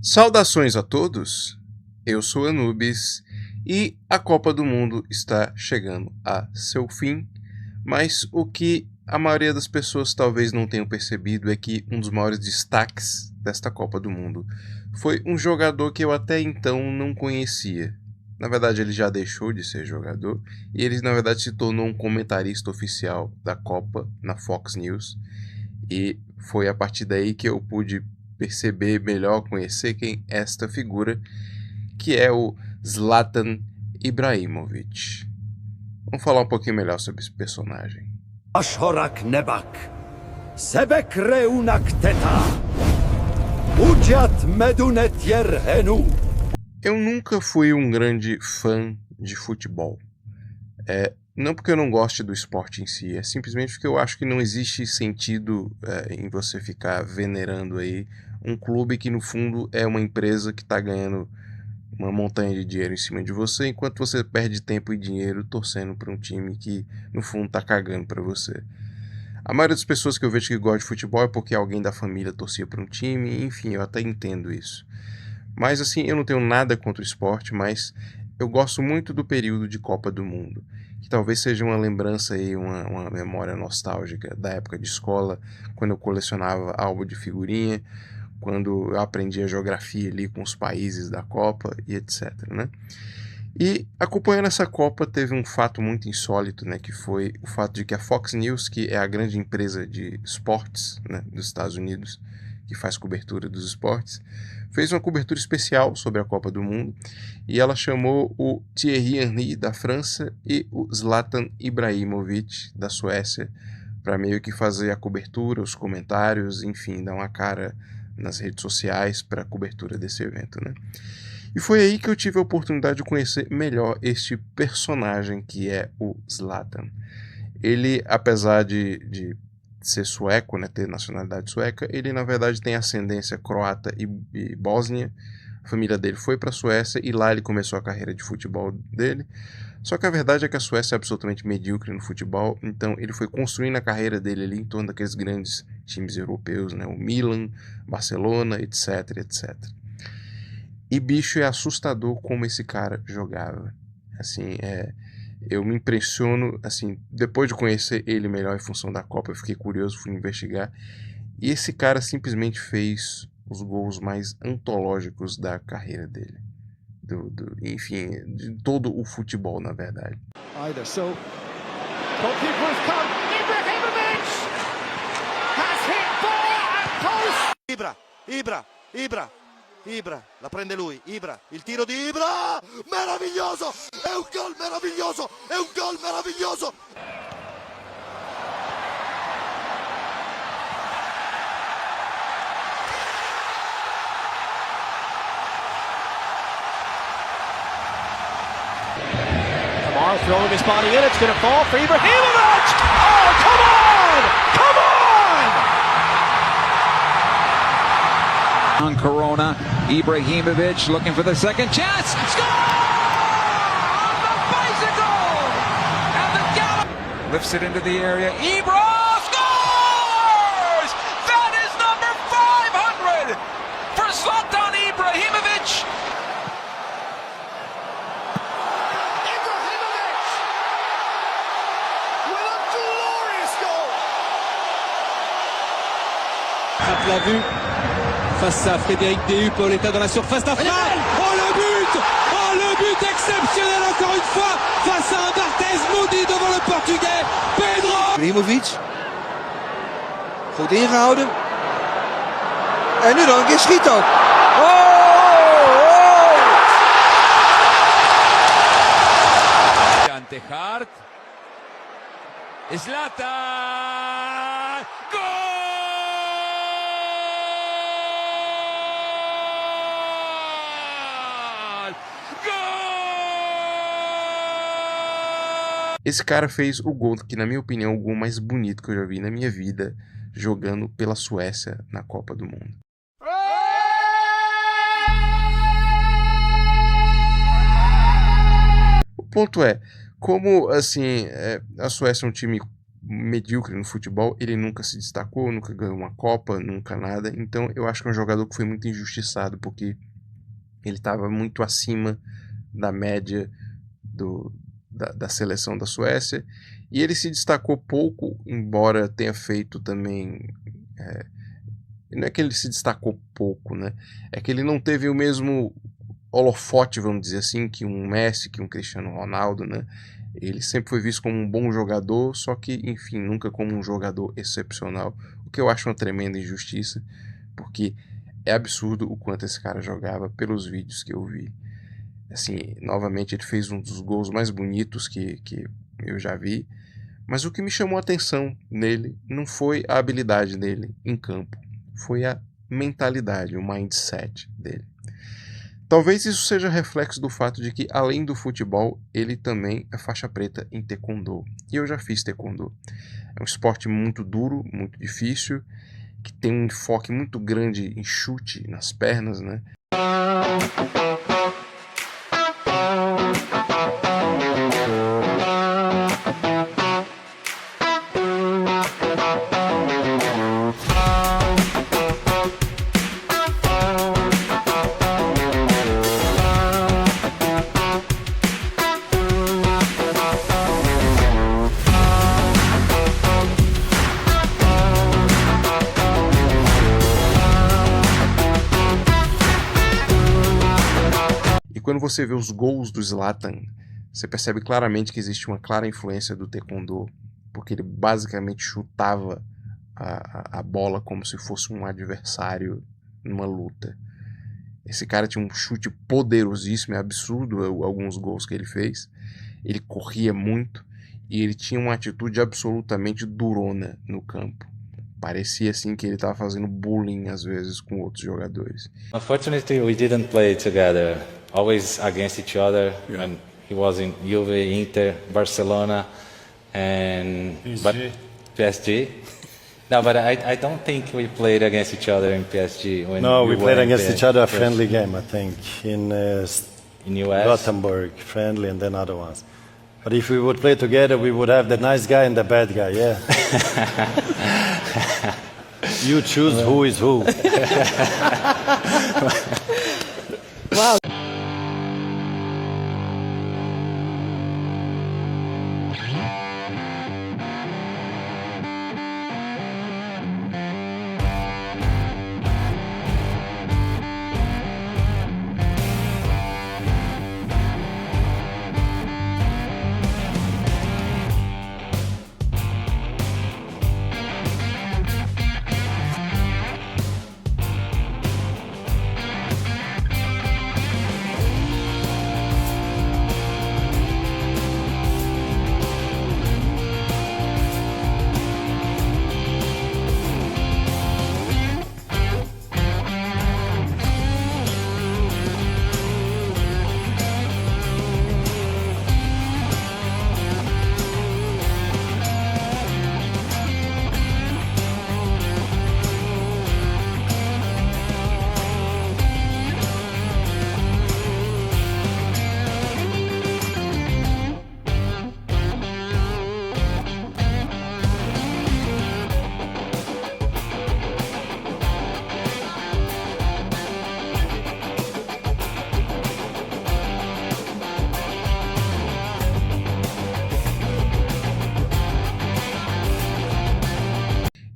Saudações a todos, eu sou Anubis e a Copa do Mundo está chegando a seu fim, mas o que a maioria das pessoas talvez não tenham percebido é que um dos maiores destaques desta Copa do Mundo foi um jogador que eu até então não conhecia. Na verdade, ele já deixou de ser jogador e ele, na verdade, se tornou um comentarista oficial da Copa na Fox News. E foi a partir daí que eu pude perceber melhor, conhecer quem é esta figura, que é o Zlatan Ibrahimovic. Vamos falar um pouquinho melhor sobre esse personagem. Ashorak Nebak, Sebek Reunak Teta, Udiat Medunet Yerhenu. Eu nunca fui um grande fã de futebol. Não porque eu não goste do esporte em si, é simplesmente porque eu acho que não existe sentido em você ficar venerando aí um clube que no fundo é uma empresa que está ganhando uma montanha de dinheiro em cima de você, enquanto você perde tempo e dinheiro torcendo para um time que no fundo está cagando para você. A maioria das pessoas que eu vejo que gostam de futebol é porque alguém da família torcia para um time, enfim, eu até entendo isso. Mas assim, eu não tenho nada contra o esporte, mas eu gosto muito do período de Copa do Mundo, que talvez seja uma lembrança aí, uma memória nostálgica da época de escola, quando eu colecionava álbum de figurinha, quando eu aprendi a geografia ali com os países da Copa e etc, né? E acompanhando essa Copa teve um fato muito insólito, né, que foi o fato de que a Fox News, que é a grande empresa de esportes, né, dos Estados Unidos, que faz cobertura dos esportes, fez uma cobertura especial sobre a Copa do Mundo e ela chamou o Thierry Henry da França e o Zlatan Ibrahimovic da Suécia para meio que fazer a cobertura, os comentários, enfim, dar uma cara nas redes sociais para a cobertura desse evento, né? E foi aí que eu tive a oportunidade de conhecer melhor este personagem que é o Zlatan. Ele, apesar de ser sueco, né, ter nacionalidade sueca, ele na verdade tem ascendência croata e bósnia. A família dele foi para a Suécia e lá ele começou a carreira de futebol dele. Só que a verdade é que a Suécia é absolutamente medíocre no futebol, então ele foi construindo a carreira dele ali em torno daqueles grandes times europeus, né, o Milan, Barcelona, etc, etc. E bicho, é assustador como esse cara jogava. Assim, eu me impressiono, assim, depois de conhecer ele melhor em função da Copa, eu fiquei curioso, fui investigar. E esse cara simplesmente fez os gols mais antológicos da carreira dele. Enfim, de todo o futebol, na verdade. Ibra, la prende lui, Ibra, il tiro di Ibra, meraviglioso, è un gol meraviglioso, è un gol meraviglioso. Kamara throwing his body in, it's going to fall for Ibrahimovic! Oh, come on! Come on! On Corona, Ibrahimovic looking for the second chance. Score! On the bicycle! And the gallop lifts it into the area. Ibra scores! That is number 500 for Zlatan Ibrahimovic. La vue face à Frédéric Déhu, Paoletta dans la surface d'affaire. Oh le but exceptionnel encore une fois face à un Barthez maudit devant le Portugais Pedro. Ibrahimovic, goed ingehouden. En nu dan een keer schiet ook. Ante Hart. Zlatan. Gol! Esse cara fez o gol que, na minha opinião, é o gol mais bonito que eu já vi na minha vida, jogando pela Suécia na Copa do Mundo. O ponto é, como assim, a Suécia é um time medíocre no futebol, ele nunca se destacou, nunca ganhou uma Copa, nunca nada. Então eu acho que é um jogador que foi muito injustiçado, porque ele estava muito acima da média da seleção da Suécia, e ele se destacou pouco, embora tenha feito também... não é que ele se destacou pouco, né? É que ele não teve o mesmo holofote, vamos dizer assim, que um Messi, que um Cristiano Ronaldo, né? Ele sempre foi visto como um bom jogador, só que, enfim, nunca como um jogador excepcional, o que eu acho uma tremenda injustiça, porque é absurdo o quanto esse cara jogava pelos vídeos que eu vi. Assim, novamente, ele fez um dos gols mais bonitos que eu já vi, mas o que me chamou a atenção nele não foi a habilidade dele em campo, foi a mentalidade, o mindset dele. Talvez isso seja reflexo do fato de que, além do futebol, ele também é faixa preta em taekwondo. E eu já fiz taekwondo. É um esporte muito duro, muito difícil, que tem um enfoque muito grande em chute nas pernas, né? Quando você vê os gols do Zlatan, você percebe claramente que existe uma clara influência do taekwondo, porque ele basicamente chutava a bola como se fosse um adversário numa luta. Esse cara tinha um chute poderosíssimo, é absurdo alguns gols que ele fez. Ele corria muito e ele tinha uma atitude absolutamente durona no campo. Parecia assim que ele estava fazendo bullying às vezes com outros jogadores. Unfortunately, we didn't play together. Always against each other. Yeah. When he was in Juve, Inter, Barcelona, and PSG. No, but I don't think we played against each other in PSG. We played against each other a friendly game, I think, in US? Gothenburg, friendly, and then other ones. But if we would play together, we would have the nice guy and the bad guy, yeah. You choose who is who. Wow.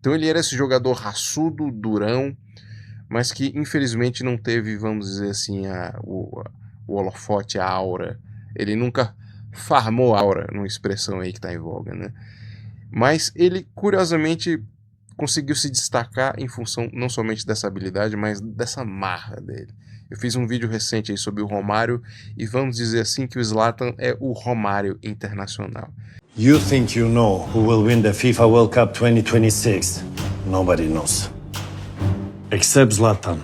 Então ele era esse jogador raçudo, durão, mas que infelizmente não teve, vamos dizer assim, o holofote, a aura. Ele nunca farmou aura, numa expressão aí que está em voga, né? Mas ele, curiosamente, conseguiu se destacar em função não somente dessa habilidade, mas dessa marra dele. Eu fiz um vídeo recente aí sobre o Romário e vamos dizer assim que o Zlatan é o Romário internacional. You think you know who will win the FIFA World Cup 2026? Nobody knows. Except Zlatan.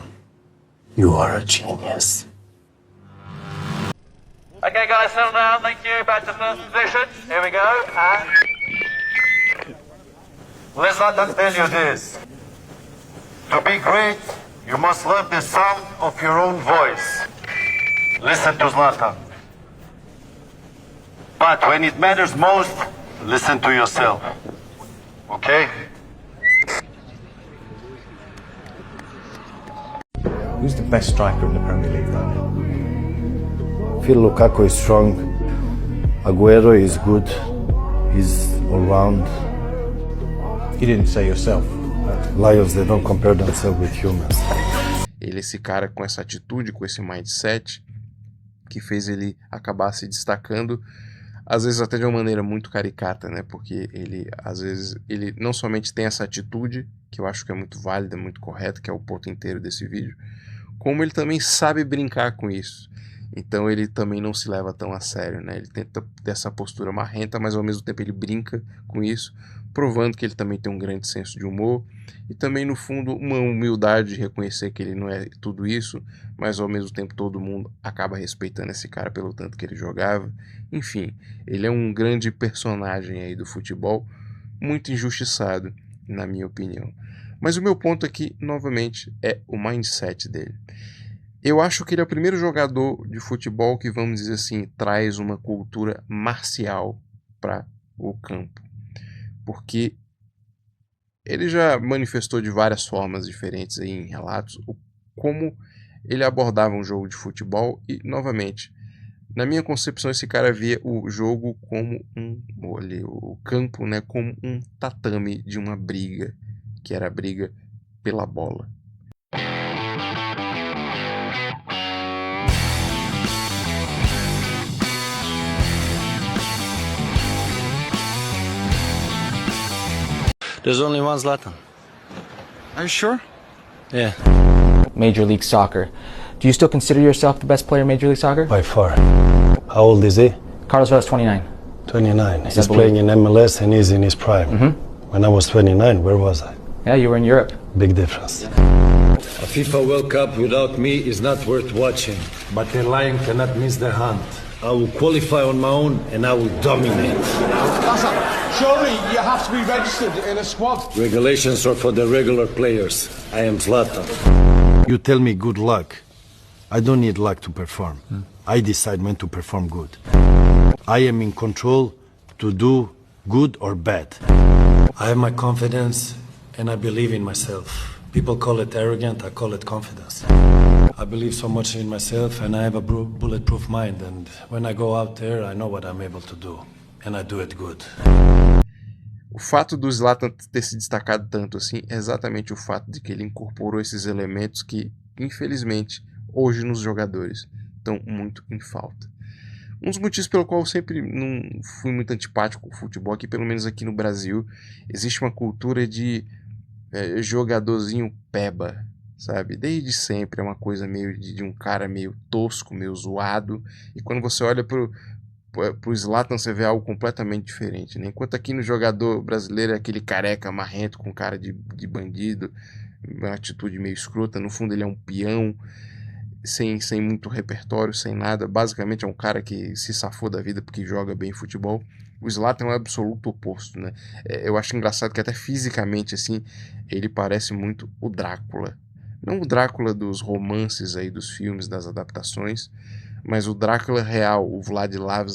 You are a genius. Okay, guys, settle down. Thank you. Back to first position. Here we go. And let's not tell you this. To be great, you must learn the sound of your own voice. Listen to Zlatan. But when it matters most, listen to yourself. Okay? Who's the best striker in the Premier League right now? Phil Lukaku is strong. Aguero is good. He's all round. You didn't say yourself. Lions, they don't compare themselves with humans. Ele é esse cara com essa atitude, com esse mindset, que fez ele acabar se destacando, às vezes até de uma maneira muito caricata, né? Porque ele, às vezes, ele não somente tem essa atitude, que eu acho que é muito válida, muito correta, que é o ponto inteiro desse vídeo, como ele também sabe brincar com isso. Então ele também não se leva tão a sério, né? Ele tenta ter essa postura marrenta, mas ao mesmo tempo ele brinca com isso, provando que ele também tem um grande senso de humor e também, no fundo, uma humildade de reconhecer que ele não é tudo isso, mas ao mesmo tempo todo mundo acaba respeitando esse cara pelo tanto que ele jogava. Enfim, ele é um grande personagem aí do futebol, muito injustiçado, na minha opinião. Mas o meu ponto aqui, novamente, é o mindset dele. Eu acho que ele é o primeiro jogador de futebol que, vamos dizer assim, traz uma cultura marcial para o campo. Porque ele já manifestou de várias formas diferentes aí em relatos como ele abordava um jogo de futebol e, novamente, na minha concepção, esse cara via o jogo como o campo, né, como um tatame de uma briga, que era a briga pela bola. There's only one Zlatan. Are you sure? Yeah. Major League Soccer. Do you still consider yourself the best player in Major League Soccer? By far. How old is he? Carlos Vela's 29. 29. Yes, He's playing in MLS and he's in his prime. When I was 29, where was I? Yeah, you were in Europe. Big difference. A FIFA World Cup without me is not worth watching. But the lion cannot miss the hunt. I will qualify on my own and I will dominate. Surely you have to be registered in a squad. Regulations are for the regular players. I am Zlatan. You tell me good luck. I don't need luck to perform. I decide when to perform good. I am in control to do good or bad. I have my confidence and I believe in myself. People call it arrogant, I call it confidence. I believe so much in myself and I have a bulletproof mind, and when I go out there I know what I'm able to do and I do it good. O fato do Zlatan ter se destacado tanto assim é exatamente o fato de que ele incorporou esses elementos que, infelizmente, hoje nos jogadores estão muito em falta. Um dos motivos pelo qual eu sempre não fui muito antipático com o futebol, que pelo menos aqui no Brasil existe uma cultura de jogadorzinho peba, sabe? Desde sempre é uma coisa meio de um cara meio tosco, meio zoado, e quando você olha pro Zlatan você vê algo completamente diferente, né? Enquanto aqui no jogador brasileiro é aquele careca marrento com cara de bandido, uma atitude meio escrota, no fundo ele é um peão, sem muito repertório, sem nada, basicamente é um cara que se safou da vida porque joga bem futebol. O Zlatan é o absoluto oposto, né? Eu acho engraçado que até fisicamente, assim, ele parece muito o Drácula. Não o Drácula dos romances aí, dos filmes, das adaptações, mas o Drácula real, o Vladislav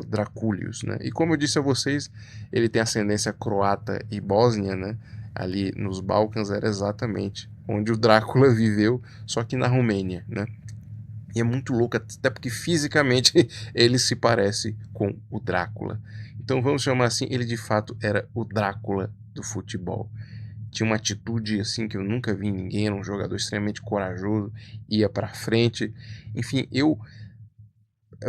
Draculius, né? E como eu disse a vocês, ele tem ascendência croata e bósnia, né? Ali nos Balcãs era exatamente onde o Drácula viveu, só que na Romênia, né? E é muito louco, até porque fisicamente ele se parece com o Drácula. Então vamos chamar assim, ele de fato era o Drácula do futebol. Tinha uma atitude assim que eu nunca vi em ninguém, era um jogador extremamente corajoso, ia para frente. Enfim, eu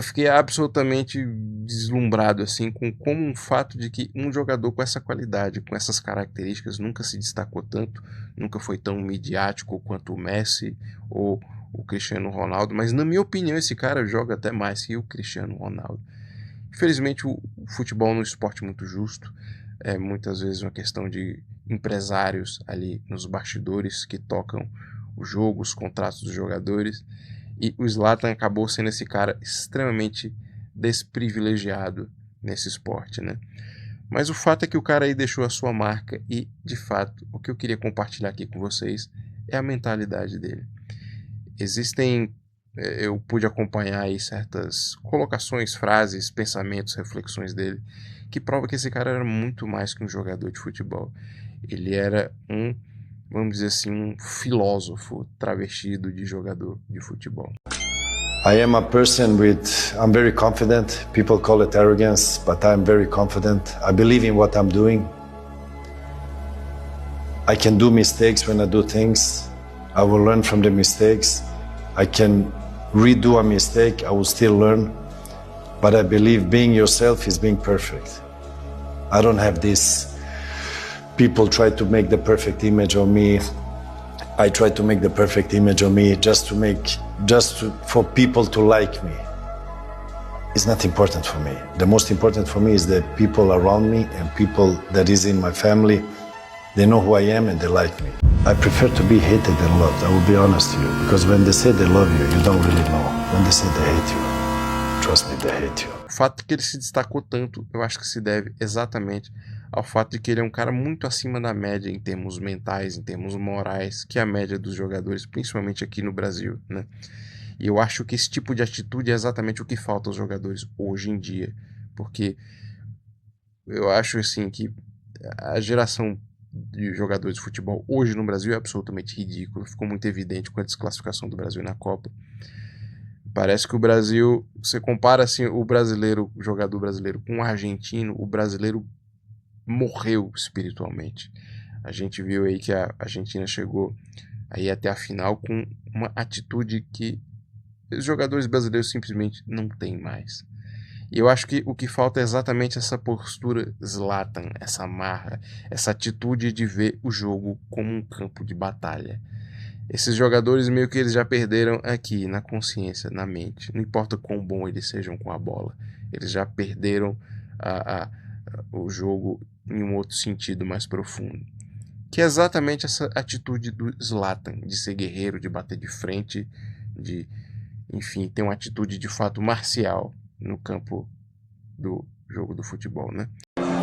fiquei absolutamente deslumbrado assim com como um fato de que um jogador com essa qualidade, com essas características, nunca se destacou tanto, nunca foi tão midiático quanto o Messi ou o Cristiano Ronaldo, mas na minha opinião esse cara joga até mais que o Cristiano Ronaldo. Infelizmente o futebol é um esporte muito justo, é muitas vezes uma questão de empresários ali nos bastidores que tocam o jogo, os contratos dos jogadores, e o Zlatan acabou sendo esse cara extremamente desprivilegiado nesse esporte, né? Mas o fato é que o cara aí deixou a sua marca e, de fato, o que eu queria compartilhar aqui com vocês é a mentalidade dele. Eu pude acompanhar aí certas colocações, frases, pensamentos, reflexões dele que prova que esse cara era muito mais que um jogador de futebol. Ele era vamos dizer assim, um filósofo travestido de jogador de futebol. I am a person I'm very confident. People call it arrogance, but I'm very confident. I believe in what I'm doing. I can do mistakes when I do things. I will learn from the mistakes. I can redo a mistake. I will still learn. But I believe being yourself is being perfect. I don't have this. People try to make the perfect image of me. I try to make the perfect image of me for people to like me. It's not important for me. The most important for me is the people around me and people that is in my family. They know who I am and they like me. I prefer to be hated than loved, I will be honest to you. Because when they say they love you, you don't really know. When they say they hate you, trust me, they hate you. O fato de que ele se destacou tanto, eu acho que se deve exatamente ao fato de que ele é um cara muito acima da média em termos mentais, em termos morais, que a média dos jogadores, principalmente aqui no Brasil, né? E eu acho que esse tipo de atitude é exatamente o que falta aos jogadores hoje em dia, porque eu acho assim que a geração de jogadores de futebol hoje no Brasil é absolutamente ridícula. Ficou muito evidente com a desclassificação do Brasil na Copa. Parece que o Brasil, você compara assim o jogador brasileiro com o argentino, o brasileiro morreu espiritualmente. A gente viu aí que a Argentina chegou aí até a final com uma atitude que os jogadores brasileiros simplesmente não têm mais. E eu acho que o que falta é exatamente essa postura Zlatan, essa marra, essa atitude de ver o jogo como um campo de batalha. Esses jogadores meio que eles já perderam aqui na consciência, na mente. Não importa quão bom eles sejam com a bola. Eles já perderam o jogo em um outro sentido mais profundo. Que é exatamente essa atitude do Zlatan, de ser guerreiro, de bater de frente, de, enfim, ter uma atitude de fato marcial no campo do jogo do futebol, né? 15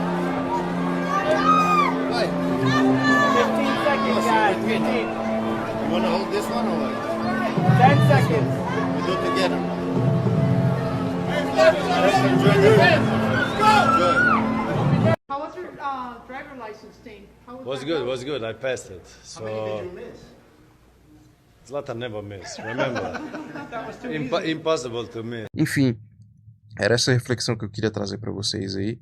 seconds, guys. 15. You want to hold this one or what? 10 seconds. We do it together. How was your driver license thing? Was good. I passed it. So How many did you miss? Zlatan never miss. Remember, impossible to miss. Enfim, era essa reflexão que eu queria trazer para vocês aí.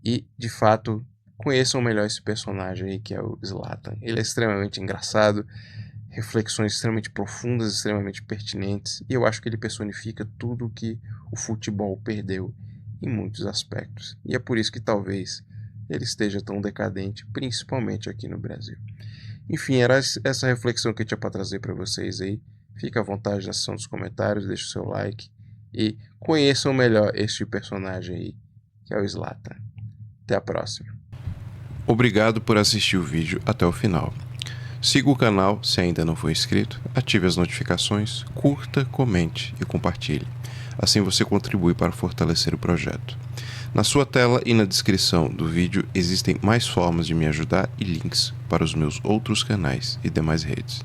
E, de fato, conheçam melhor esse personagem aí que é o Zlatan. Ele é extremamente engraçado, reflexões extremamente profundas, extremamente pertinentes, e eu acho que ele personifica tudo que o futebol perdeu em muitos aspectos. E é por isso que talvez ele esteja tão decadente, principalmente aqui no Brasil. Enfim, era essa reflexão que eu tinha para trazer para vocês aí. Fica à vontade na seção dos comentários, deixa o seu like e conheçam melhor este personagem aí, que é o Zlatan. Até a próxima. Obrigado por assistir o vídeo até o final. Siga o canal se ainda não for inscrito, ative as notificações, curta, comente e compartilhe. Assim você contribui para fortalecer o projeto. Na sua tela e na descrição do vídeo existem mais formas de me ajudar e links para os meus outros canais e demais redes.